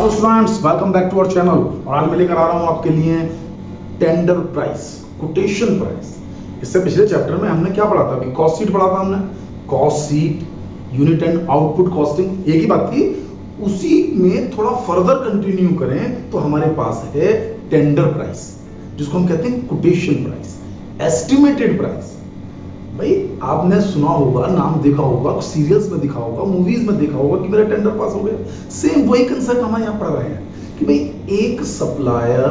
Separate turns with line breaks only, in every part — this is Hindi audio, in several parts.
Hello students, welcome back to our channel. और आज मैं लेकर आ रहा हूँ आपके लिए टेंडर प्राइस, कोटेशन प्राइस। इससे पिछले चैप्टर में हमने क्या पढ़ा था? अभी कॉस्ट शीट पढ़ा था हमने। Cost sheet, unit and output costing, एक ही बात थी। उसी में थोड़ा फर्दर कंटिन्यू करें तो हमारे पास है टेंडर प्राइस, जिसको हम कहते हैं कोटेशन प्राइस, एस्टिमेटेड प्राइस। भाई आपने सुना होगा, नाम देखा होगा, सीरियल्स में देखा होगा, मूवीज में देखा होगा कि मेरा टेंडर पास हो गया। सेम वही कंसेप्ट हमारे यहाँ पढ़ रहे हैं कि भाई एक सप्लायर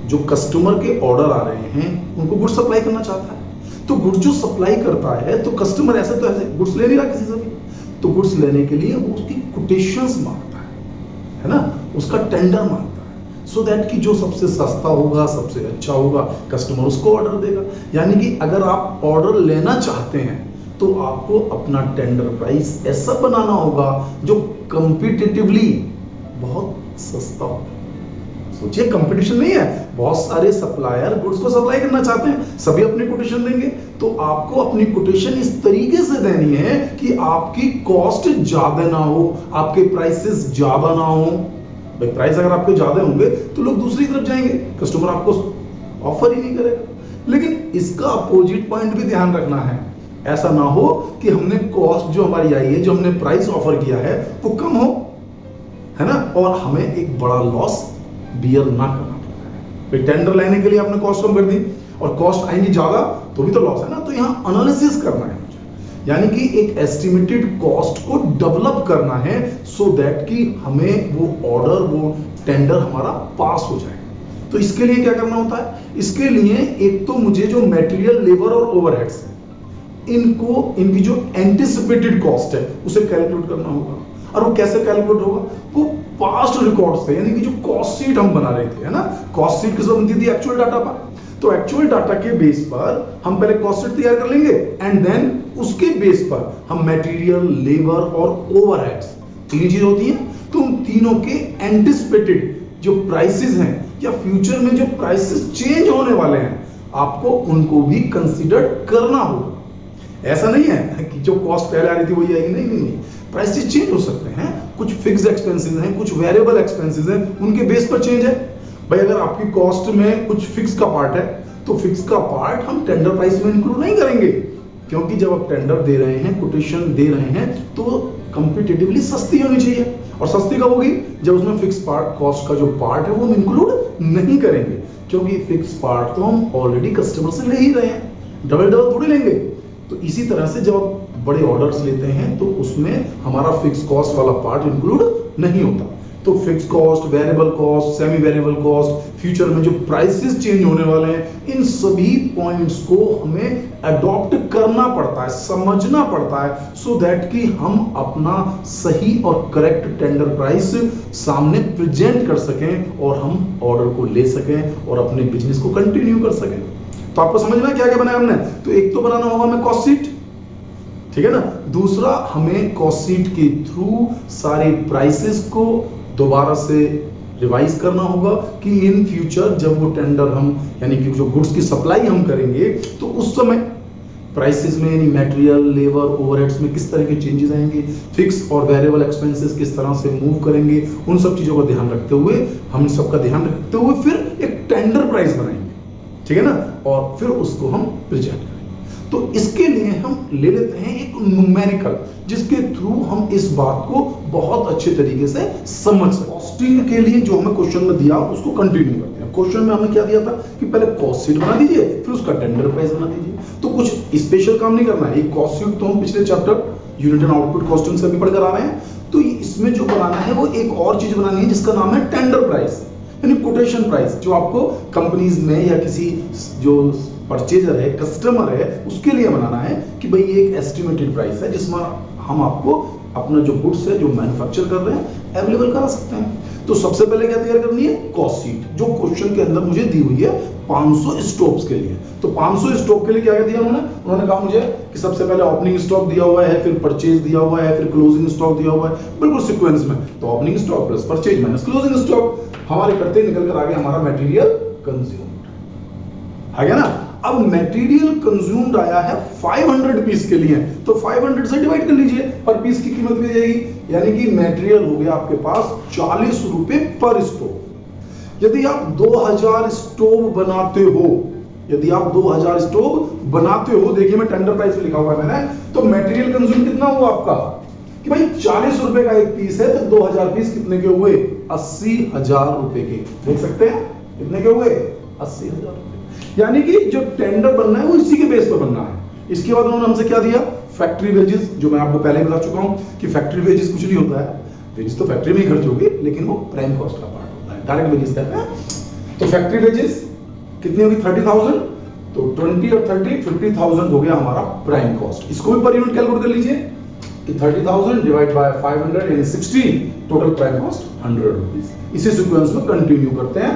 जो कस्टमर के ऑर्डर आ रहे हैं उनको गुड्स सप्लाई करना चाहता है, तो गुड्स जो सप्लाई करता है तो कस्टमर ऐसे तो ऐसे गुड्स ले नहीं रहा किसी से भी, तो गुड्स लेने के लिए वो उसकी कोटेशंस मांगता है ना, उसका टेंडर मांगता है, सो दैट कि जो सबसे सस्ता होगा, सबसे अच्छा होगा, कस्टमर उसको ऑर्डर देगा। यानी कि अगर आप ऑर्डर लेना चाहते हैं तो आपको अपना टेंडर प्राइस ऐसा बनाना होगा जो कॉम्पिटिटिवली बहुत सस्ता हो। सोचिए, कंपटीशन नहीं है, बहुत सारे सप्लायर गुड्स को सप्लाई करना चाहते हैं, सभी अपनी कोटेशन देंगे, तो आपको अपनी कोटेशन इस तरीके से देनी है कि आपकी कॉस्ट ज्यादा ना हो, आपके प्राइसेस ज्यादा ना हो। भाई प्राइस अगर आपके ज्यादा होंगे तो लोग दूसरी तरफ जाएंगे, कस्टमर आपको ऑफर ही नहीं करेगा। लेकिन इसका अपोजिट पॉइंट भी ध्यान रखना है, ऐसा ना हो कि हमने कॉस्ट जो हमारी आई है, जो हमने प्राइस ऑफर किया है वो कम हो, है ना, और हमें एक बड़ा लॉस बियर ना करना पड़े। टेंडर लेने के लिए आपने कॉस्ट कम कर दी और कॉस्ट आएंगी ज्यादा तो भी तो लॉस है ना। तो यहाँ एनालिसिस करना है, यानी कि एक एस्टिमेटेड कॉस्ट को डेवलप करना है सो दैट कि हमें वो ऑर्डर, वो टेंडर हमारा पास हो जाए। तो इसके लिए क्या करना होता है? इसके लिए एक तो मुझे जो मटेरियल, लेबर और ओवरहेड्स है, इनकी जो एंटिसिपेटेड कॉस्ट है उसे कैलकुलेट करना होगा। और वो कैसे कैलकुलेट होगा? वो पास्ट रिकॉर्ड से, यानी कि जो कॉस्ट शीट हम बना रहे थे, है ना, कॉस्ट शीट किस बनती थी? एक्चुअल डाटा पर। तो एक्चुअल डाटा के बेस पर हम पहले कॉस्ट शीट तैयार कर लेंगे एंड देन उसके बेस पर हम मटेरियल, लेबर और ओवरहेड्स, तीन चीजें होती हैं, तो उन तीनों के एंटिसिपेटेड जो प्राइसेस हैं या फ्यूचर में जो प्राइसेस चेंज होने वाले हैं, आपको उनको भी कंसीडर करना होगा। ऐसा नहीं है कि जो कॉस्ट पहले आ रही थी वही आएगी, नहीं, प्राइसेस चेंज हो सकते हैं। कुछ फिक्स एक्सपेंसेस हैं, कुछ वेरिएबल एक्सपेंसेस हैं, उनके बेस पर चेंज है। भाई अगर आपकी कॉस्ट में कुछ फिक्स का पार्ट है तो फिक्स का पार्ट हम टेंडर प्राइस में इंक्लूड नहीं करेंगे, क्योंकि जब आप टेंडर दे रहे हैं, कोटेशन दे रहे हैं, तो कंपैटिबली सस्ती होनी चाहिए। और सस्ती कब होगी? जब उसमें फिक्स पार्ट, कॉस्ट का जो पार्ट है वो हम इंक्लूड नहीं करेंगे, क्योंकि फिक्स पार्ट तो हम ऑलरेडी कस्टमर से ले ही रहे हैं, डबल थोड़ी लेंगे। तो इसी तरह से जब आप बड़े ऑर्डर्स लेते हैं तो उसमें हमारा फिक्स कॉस्ट वाला पार्ट इंक्लूड नहीं होता। तो fix cost, variable cost, semi variable cost, future में जो प्राइसेस चेंज होने वाले हैं, इन सभी पॉइंट्स को हमें अडॉप्ट करना पड़ता है, समझना पड़ता है, सो दैट कि हम अपना सही और करेक्ट टेंडर प्राइस सामने प्रेजेंट कर सकें और हम ऑर्डर को ले सकें और अपने बिजनेस को कंटिन्यू कर सकें। तो आपको समझ में क्या क्या बनाया हमने? तो एक तो बनाना होगा हमें कॉस्ट शीट, ठीक है ना। दूसरा, हमें कॉस्ट शीट के थ्रू सारे प्राइसेस को दोबारा से रिवाइज करना होगा कि इन फ्यूचर जब वो टेंडर हम, यानी कि जो गुड्स की सप्लाई हम करेंगे, तो उस समय प्राइसेस में, यानी मटेरियल, लेबर, ओवरहेड्स में किस तरह के चेंजेस आएंगे, फिक्स और वेरिएबल एक्सपेंसेस किस तरह से मूव करेंगे, उन सब चीजों का ध्यान रखते हुए, हम सबका ध्यान रखते हुए फिर एक टेंडर प्राइस बनाएंगे, ठीक है ना, और फिर उसको हम प्रेजेंट करेंगे। तो इसके लिए हम ले लेते हैं एक न्यूमेरिकल, जिसके थ्रू हम इस बात को बहुत अच्छे तरीके से समझ सकते हैं। कॉस्टिंग के लिए जो हमें क्वेश्चन में दिया उसको कंटिन्यू करते हैं। क्वेश्चन में हमें क्या दिया था कि पहले कॉस्ट शीट बना दीजिए, फिर उसका टेंडर प्राइस बना दीजिए। तो कुछ स्पेशल काम नहीं करना है। ये कॉस्ट शीट तो हम पिछले chapter unit and output costing से भी पढ़कर आ रहे हैं। तो इसमें जो बनाना है वो एक और चीज बनानी है जिसका नाम है टेंडर प्राइस, यानी कोटेशन प्राइस, जो आपको कंपनीज में या किसी जो परचेजर है, कस्टमर है, उसके लिए बनाना है कि भाई ये एक एस्टिमेटेड प्राइस है जिसमें हम आपको अपना जो गुड्स है, जो मैन्युफैक्चर कर रहे हैं, अवेलेबल करा सकते हैं। तो सबसे पहले क्या तैयार करनी है? कॉस्ट शीट, जो क्वेश्चन के अंदर मुझे दी हुई है 500 स्टॉक्स के लिए। तो 500 स्टॉक के लिए क्या दिया उन्होंने कहा मुझे कि सबसे पहले ओपनिंग स्टॉक दिया हुआ है, फिर परचेज दिया हुआ है, फिर क्लोजिंग स्टॉक दिया हुआ है, बिल्कुल सीक्वेंस में। तो opening stock plus purchase minus closing stock हमारे करते निकल कर आ गया हमारा मटेरियल कंज्यूम्ड, है ना। अब मटेरियल कंज्यूम्ड आया है 500 पीस के लिए, तो 500 से डिवाइड कर लीजिए, पर पीस की कीमत भी जाएगी, यानी कि मटेरियल हो गया आपके पास 40 रुपए पर स्टोव। यदि आप 2000 स्टोव बनाते हो, यदि आप 2000 स्टोव बनाते हो, देखिए मैं टेंडर प्राइस पे लिखा हुआ है मैंने, तो मटेरियल कंज्यूम कितना हुआ आपका कि भाई 40 रुपए का एक पीस है, तो 2000 पीस कितने के हुए? 80,000 रुपए के। देख सकते हैं कितने के हुए? 80,000 रुपए। यानी कि जो टेंडर बनना है वो इसी के बेस पर बनना है। इसके बाद उन्होंने हमसे क्या दिया? फैक्ट्री वेजेस, जो मैं आपको पहले बता चुका हूं कि फैक्ट्री वेजेस कुछ नहीं होता है, वेजेस तो फैक्ट्री में ही खर्च होगी, लेकिन वो प्राइम कॉस्ट का पार्ट होता है, डायरेक्ट वेजेस कहते हैं। तो फैक्ट्री वेजेस कितनी होगी? 30,000, तो 20 और 30 50,000 हो गया हमारा प्राइम कॉस्ट। इसको भी पर यूनिट कैलकुलेट कर लीजिए कि 30,000 डिवाइड बाय 500 यानी 60, टोटल प्राइम कॉस्ट 100 रुपीस। इसी सीक्वेंस में कंटिन्यू करते हैं।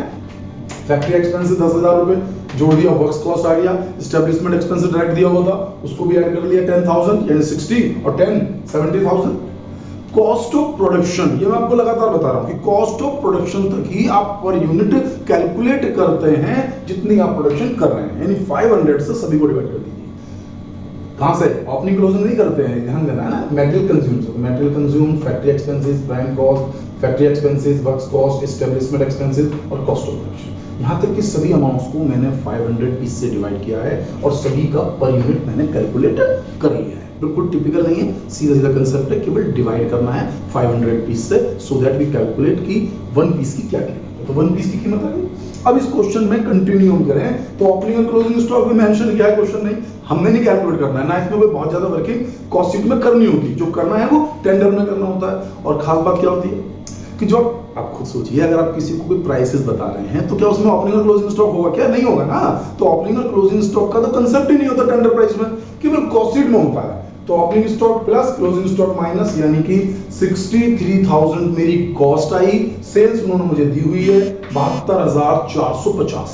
फैक्ट्री एक्सपेंसेस 10,000 रुपए जोड़ दिया, वर्क्स कॉस्ट आ गया, एस्टेब्लिशमेंट एक्सपेंसेस डायरेक्ट दिया हुआ था, उसको भी ऐड कर लिया 10,000 यानी 60 और 10 70,000। कॉस्ट ऑफ प्रोडक्शन, ये मैं आपको लगातार बता रहा हूं कि कॉस्ट ऑफ प्रोडक्शन तक ही आप पर यूनिट कैलकुलेट करते हैं जितनी आप प्रोडक्शन कर रहे हैं, यानी 500 से सभी को डिवाइड कर दीजिए। कहां से? ओपनिंग क्लोजिंग नहीं करते हैं, ध्यान देना है ना। Material consume, material consume, factory expenses, prime cost, factory expenses, works cost, establishment expenses और कॉस्ट ऑफ प्रोडक्शन। यहां तक कि सभी अमाउंट्स को मैंने 500 पीस से डिवाइड किया है और सभी का पर यूनिट मैंने कैलकुलेट कर लिया है। बिल्कुल टिपिकल नहीं है, सीधा सीधा कंसेप्ट है, केवल डिवाइड करना है 500 पीस से, सो दैट वी कैलकुलेट की 1 पीस की क्या कीमत है। तो 1 पीस की कीमत आ गई। अब इस क्वेश्चन में कंटिन्यू करें तो ओपनिंग और क्लोजिंग स्टॉक भी मेंशन किया है, क्वेश्चन नहीं, हमने नहीं कैलकुलेट करना है ना, इसमें कोई बहुत ज्यादा वर्किंग कॉस्ट शीट में करनी होगी, जो करना है वो टेंडर में करना होता है। और खास बात क्या होती है कि जो आप खुद सोचिए, अगर आप किसी को कोई प्राइसेस बता रहे हैं तो क्या उसमें ओपनिंग और क्लोजिंग स्टॉक होगा? क्या नहीं होगा ना। तो ओपनिंग और क्लोजिंग स्टॉक का तो कंसेप्ट ही नहीं होता टेंडर प्राइस में, केवल कॉस्ट शीट में होता है। तो opening stock plus closing stock minus, यानी कि 63,000 मेरी कॉस्ट आई, सेल्स उन्होंने मुझे दी हुई है 72,450,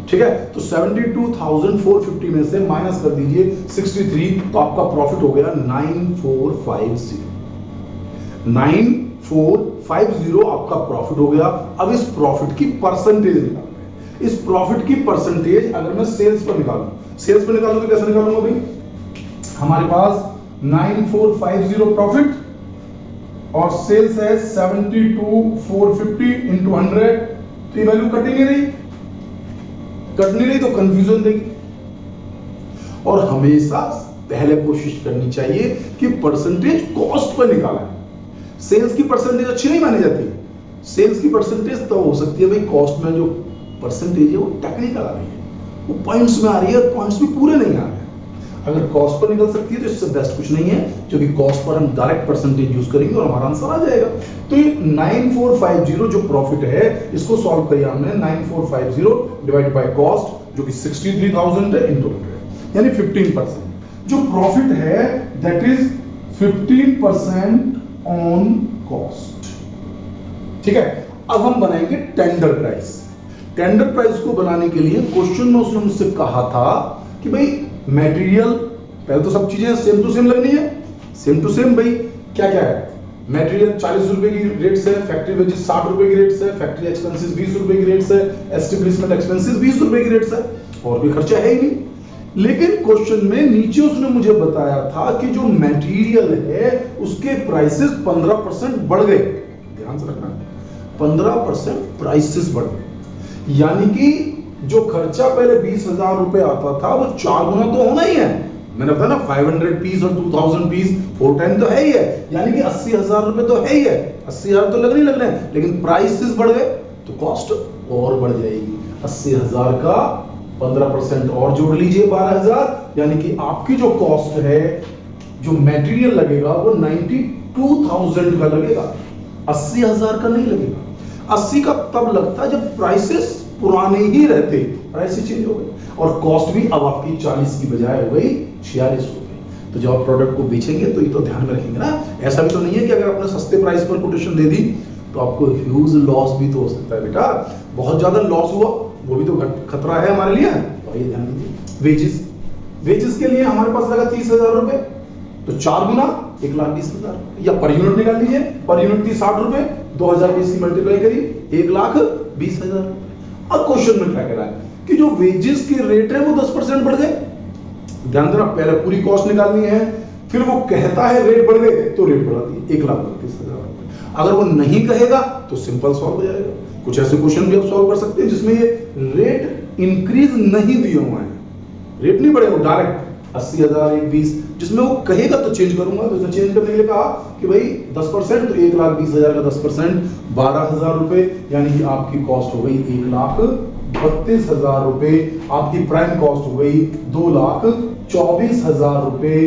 ठीक है। तो 72,450 में से माइनस कर दीजिए 63, तो आपका प्रॉफिट हो गया 9450, 9450 आपका प्रॉफिट हो गया। अब इस प्रॉफिट की परसेंटेज निकालना है। इस प्रॉफिट की परसेंटेज अगर मैं सेल्स पर निकालूं, सेल्स पर निकालूं तो कैसे निकालूंगा भाई? हमारे पास 9450 प्रॉफिट और सेल्स है 72,450 इंटू 100, तो ये वैल्यू कट ही नहीं रही, कट नहीं रही तो कंफ्यूजन देगी। और हमेशा पहले कोशिश करनी चाहिए कि परसेंटेज कॉस्ट पर निकाला है। सेल्स की परसेंटेज अच्छी नहीं मानी जाती, सेल्स की परसेंटेज तो हो सकती है भाई, कॉस्ट में जो परसेंटेज है वो टेक्निकल आ रही है, वो पॉइंट्स में आ रही है, पॉइंट्स भी पूरे नहीं आ रहे हैं। अगर कॉस्ट पर निकल सकती है तो इससे बेस्ट कुछ नहीं है, क्योंकि कॉस्ट पर हम डायरेक्ट परसेंटेज यूज करेंगे और हमारा आंसर आ जाएगा। तो ये 9450 जो प्रॉफिट है, इसको सॉल्व किया हमने, 9450 डिवाइडेड बाय कॉस्ट जो कि 63,000 है इंटू 100, यानी 15%। जो प्रॉफिट है दैट इज 15% ऑन कॉस्ट, ठीक है। अब हम बनाएंगे टेंडर प्राइस। टेंडर प्राइस को बनाने के लिए क्वेश्चन में उसने मुझसे कहा था कि भाई मटेरियल, पहले तो सब चीजें सेम टू सेम लगनी है, सेम टू सेम। भाई क्या क्या है? मटेरियल 40 रुपए की रेट से, फैक्ट्री वेजेस 60 रुपए की रेट से, फैक्ट्री एक्सपेंसेस 20 रुपए की रेट से, एस्टेब्लिशमेंट एक्सपेंसेस 20 रुपए की रेट से, और भी खर्चा है ही नहीं। लेकिन क्वेश्चन में नीचे उसने मुझे बताया था कि जो मटेरियल है उसके प्राइसेस 15% बढ़ गए, ध्यान से रखना, 15% प्राइसेस बढ़ गए, यानी कि जो खर्चा पहले 20,000 रुपए आता था वो 4 गुना तो होना ही है। मैंने बताया ना 500 पीस और 2000 पीस 4 टाइम तो है ही है, यानी कि 80,000 रुपए तो है ही है, 80,000 तो लगने ही लगने हैं, लेकिन प्राइसेस बढ़ गए तो कॉस्ट और बढ़ जाएगी। 80,000 का 15% और जोड़ लीजिए 12,000, यानी कि आपकी जो कॉस्ट है, जो मटेरियल लगेगा वो 92,000 का लगेगा, 80,000 का नहीं लगेगा। 80 का तब लगता है जब प्राइसेस पुराने ही रहते, प्राइसेस चेंज हो गए और कॉस्ट भी अब आपकी 40 की बजाय हो गई 46 हो गई। तो जब आप प्रोडक्ट को बेचेंगे तो ये तो ध्यान में रखेंगे ना। ऐसा भी तो नहीं है कि अगर आपने सस्ते प्राइस पर कोटेशन दे दी तो आपको ह्यूज लॉस भी तो हो सकता है बेटा, बहुत ज्यादा लॉस हुआ वो भी तो खतरा है हमारे लिए, तो ये ध्यान दीजिए। वेजेस, वेजेस के लिए हमारे पास लगा 30,000 रुपए, तो 4 गुना 1,20,000, या पर यूनिट निकाल लीजिए, पर यूनिट थी 60 रुपए, 2020 की मल्टीप्लाई करी 1,20,000। अब क्वेश्चन में क्या कह रहा है कि जो वेजेस के रेट है वो 10% बढ़ गए। ध्यान देना, पहले पूरी कॉस्ट निकालनी है, फिर वो कहता है रेट बढ़ गए तो रेट बढ़ा दिए 1,32,000 रुपए। अगर वो नहीं कहेगा तो सिंपल सॉल्व हो जाएगा। कुछ ऐसे क्वेश्चन भी आप सॉल्व कर सकते हैं जिसमें ये रेट इंक्रीज नहीं दिया हुआ है, रेट नहीं बढ़ेगा, डायरेक्ट 80,000 120, जिसमें वो कहेगा तो चेंज करूंगा। तो चेंज करने के लिए कहा कि भाई 10%, तो 1,20,000 का 10% 12,000 रुपए, यानी कि आपकी कॉस्ट हो गई 1,32,000 रुपए। आपकी प्राइम कॉस्ट हो गई 2,24,000 रुपए।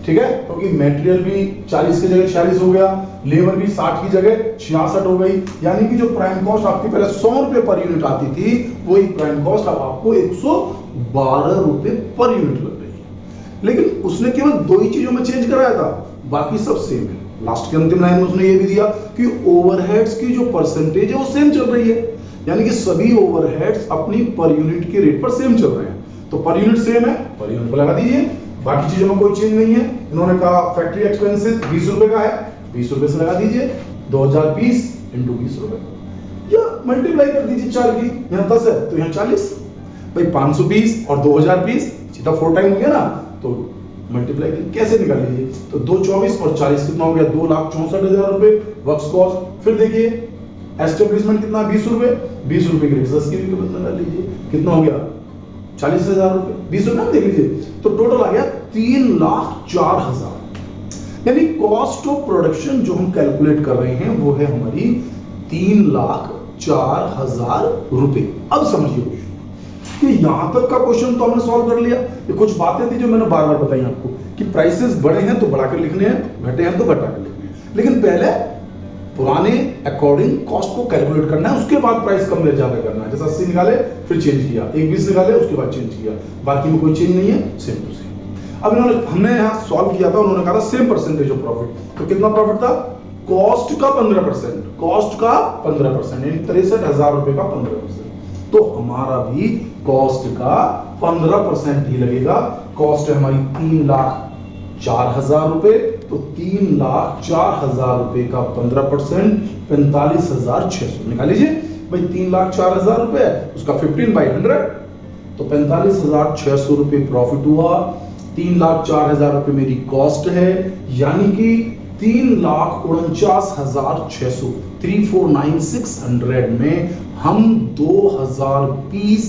ठीक है, क्योंकि मेटेरियल भी 40 की जगह 46 हो गया, लेबर भी 60 की जगह 66 हो गई, यानी कि जो प्राइम कॉस्ट आपकी पहले 100 रुपए पर यूनिट आती थी, वही प्राइम कॉस्ट अब आपको 112 रुपए पर यूनिट लग रही है। लेकिन उसने केवल 2 ही चीजों में चेंज कराया था, बाकी सब सेम है। लास्ट के अंतिम लाइन में उसने ये भी दिया कि ओवरहेड्स की जो परसेंटेज है वो सेम चल रही है, यानी कि सभी ओवरहेड्स अपनी पर यूनिट के रेट पर सेम चल रहे हैं। तो पर यूनिट सेम है, पर यूनिट को लगा दीजिए, बाकी चीजों में कोई चेंज नहीं है। इन्होंने कहा फैक्ट्री एक्सपेंसेस 20 रुपए का है, 20 रुपए से लगा दीजिए 2020 इंटू 20 रुपए, या मल्टीप्लाई कर दीजिए 4 की, यहाँ 10 है तो यहाँ 40, भाई 520 और 2020 सीधा 4 टाइम हो गया ना, तो मल्टीप्लाई कैसे निकाल लीजिए, तो 224 और 40 कितना हो गया 2,64,000 रुपए वर्क्स कॉस्ट। फिर देखिए एस्टेब्लिशमेंट कितना 20 रुपए, 20 रुपए की रिसर्च की भी निकाल लीजिए, कितना हो गया 40,000 रुपए, 20 रुपए देख लीजिए, तो टोटल आ गया 3,04,000। यानी कॉस्ट ऑफ प्रोडक्शन जो हम कैलकुलेट कर रहे हैं वो है हमारी 3,04,000 रुपए। अब समझिए कि यहां तक का क्वेश्चन तो हमने सॉल्व कर लिया। ये कुछ बातें थी जो मैंने बार बार बताई आपको कि प्राइसेस बढ़े हैं तो बढ़ाकर लिखने हैं, घटे हैं तो घटाकर लिखने हैं, लेकिन पहले पुराने अकॉर्डिंग कॉस्ट को कैलकुलेट करना है, उसके बाद प्राइस कम ले ज्यादा करना है। जैसे 80 निकाले फिर चेंज किया, 120 निकाले उसके बाद चेंज किया, बाकी में कोई चेंज नहीं है, सेम टू सेम। अब इन्होंने हमने यहाँ सॉल्व किया था, उन्होंने कहा था सेम परसेंटेज ऑफ प्रॉफिट, तो कितना प्रॉफिट था कॉस्ट का 15%, कॉस्ट का 15%, यानी 63,000 रुपए का 15%। तो हमारा भी कॉस्ट का 15% ही लगेगा। कॉस्ट है हमारी 3,04,000 रुपए, तो 3,04,000 रुपए का 15% 45,600 निकाल लीजिए। भाई 3,04,000 रुपए उसका 15/100, तो 45,600 रुपए प्रॉफिट हुआ। 3,04,000 रुपए मेरी कॉस्ट है, यानी कि 3,49,600 3,49,600 में हम 2,000 पीस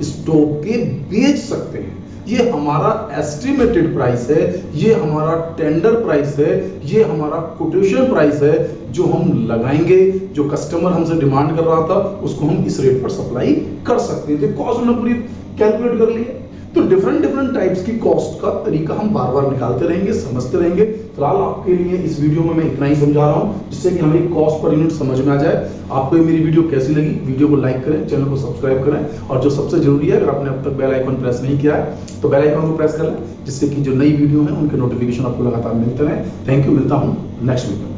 स्टोव के बेच सकते हैं। ये हमारा एस्टिमेटेड प्राइस है, ये हमारा टेंडर प्राइस है, ये हमारा कोटेशन प्राइस है जो हम लगाएंगे। जो कस्टमर हमसे डिमांड कर रहा था उसको हम इस रेट पर सप्लाई कर सकते हैं। तो कॉस्ट हमने पूरी कैलकुलेट कर ली है। तो डिफरेंट टाइप्स की कॉस्ट का तरीका हम बार बार निकालते रहेंगे, समझते रहेंगे। फिलहाल आपके लिए इस वीडियो में मैं इतना ही समझा रहा हूं जिससे कि हमें कॉस्ट पर यूनिट समझ में आ जाए। आपको ये मेरी वीडियो कैसी लगी, वीडियो को लाइक करें, चैनल को सब्सक्राइब करें, और जो सबसे जरूरी है, अगर आपने अब तक बेल आइकन प्रेस नहीं किया है तो बेल आइकन को प्रेस कर लें, जिससे कि जो नई वीडियो है उनके नोटिफिकेशन आपको लगातार मिलते रहे। थैंक यू, मिलता हूँ नेक्स्ट वीडियो में।